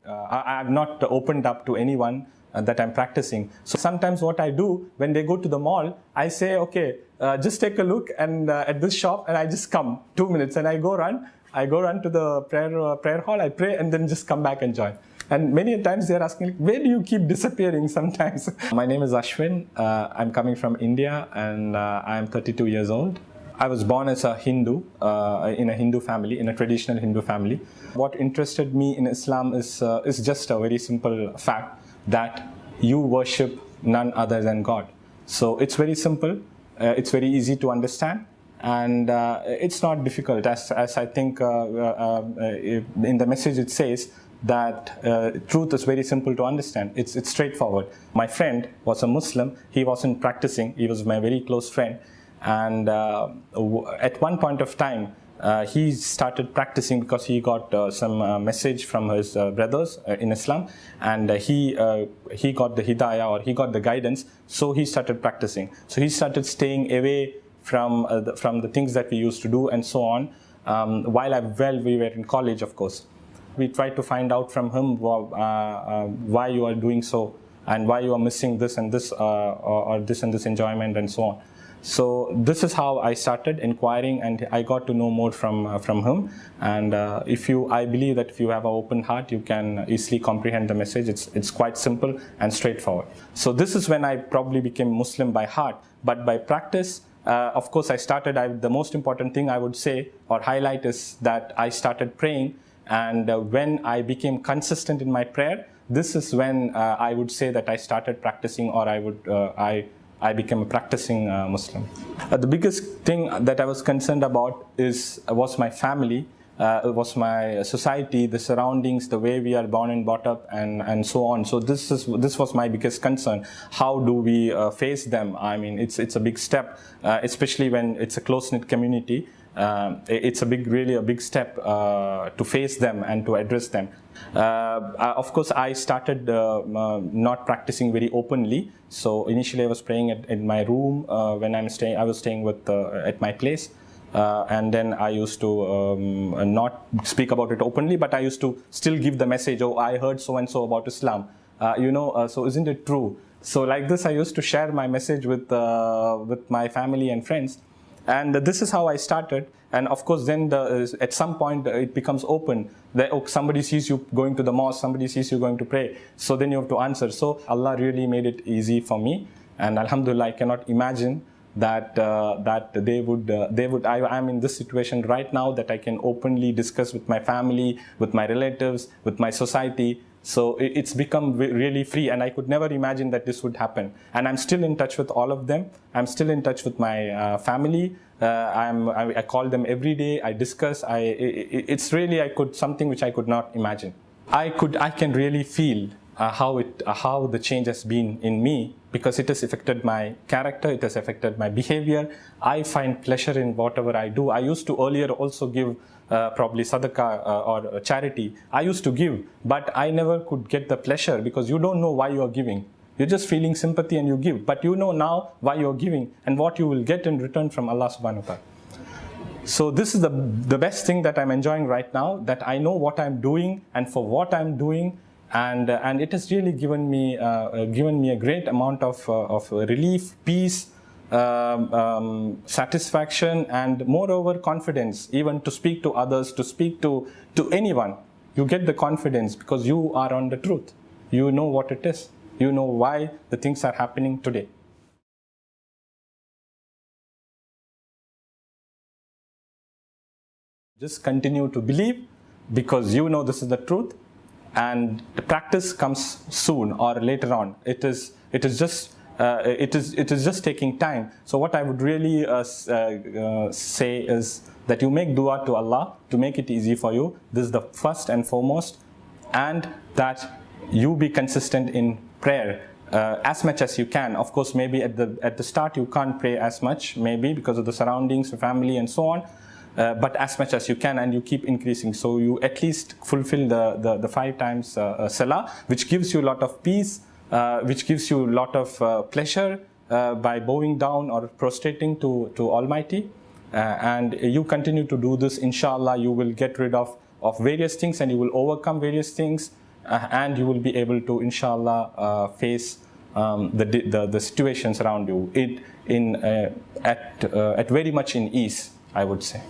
I've not opened up to anyone that I'm practicing. So sometimes what I do when they go to the mall, I say, okay, just take a look and at this shop, and I just come 2 minutes and I go run to the prayer hall, I pray, and then just come back and join. And many times they're asking, like, where do you keep disappearing sometimes? My name is Ashwin. I'm coming from India, and I'm 32 years old. I was born as a Hindu, in a Hindu family, in a traditional Hindu family. What interested me in Islam is just a very simple fact that you worship none other than God. So it's very simple, it's very easy to understand, and it's not difficult, as I think in the message it says that truth is very simple to understand. It's straightforward. My friend was a Muslim. He wasn't practicing. He was my very close friend, and at one point of time he started practicing because he got some message from his brothers in Islam, and he got the hidayah, or he got the guidance, so he started practicing. So he started staying away from the things that we used to do and so on, while we were in college, of course. We tried to find out from him why you are doing so, and why you are missing this and this, or this and this enjoyment and so on. So this is how I started inquiring, and I got to know more from him. And I believe that if you have an open heart, you can easily comprehend the message. It's quite simple and straightforward. So this is when I probably became Muslim by heart, but by practice. Of course, the most important thing I would say or highlight is that I started praying. And when I became consistent in my prayer, this is when I would say that I started practicing, or I became a practicing Muslim. The biggest thing that I was concerned about was my family, was my society, the surroundings, the way we are born and brought up, and so on. So this was my biggest concern. How do we face them? I mean, it's a big step, especially when it's a close-knit community. It's really a big step to face them and to address them. Of course, I started not practicing very openly. So initially, I was praying in my room when I was staying at my place, and then I used to not speak about it openly, but I used to still give the message. Oh, I heard so and so about Islam. So isn't it true? So like this, I used to share my message with my family and friends. And this is how I started. And of course, then at some point it becomes open. Somebody sees you going to the mosque, somebody sees you going to pray. So then you have to answer. So Allah really made it easy for me. And Alhamdulillah, I cannot imagine that I'm in this situation right now, that I can openly discuss with my family, with my relatives, with my society. So it's become really free, and I could never imagine that this would happen. And I'm still in touch with all of them. I'm still in touch with my family. I call them every day. I discuss. It's really something which I could not imagine. I can really feel how the change has been in me, because it has affected my character, it has affected my behavior. I find pleasure in whatever I do. I used to earlier also give probably sadaqah or charity. I used to give, but I never could get the pleasure, because you don't know why you are giving. You're just feeling sympathy and you give, but you know now why you're giving and what you will get in return from Allah subhanahu wa ta'ala. So this is the best thing that I'm enjoying right now, that I know what I'm doing and for what I'm doing. And it has really given me a great amount of relief, peace, satisfaction, and moreover confidence, even to speak to others, to speak to anyone. You get the confidence because you are on the truth. You know what it is. You know why the things are happening today. Just continue to believe, because you know this is the truth. And the practice comes soon or later on. It is just taking time. So what I would really say is that you make dua to Allah to make it easy for you. This is the first and foremost, and that you be consistent in prayer as much as you can. Of course, maybe at the start you can't pray as much, maybe because of the surroundings, the family, and so on. But as much as you can, and you keep increasing. So you at least fulfill the 5 times salah, which gives you a lot of peace, which gives you a lot of pleasure by bowing down or prostrating to Almighty. And you continue to do this, inshallah, you will get rid of various things, and you will overcome various things. and you will be able to, inshallah, face the situations around you at very much in ease, I would say.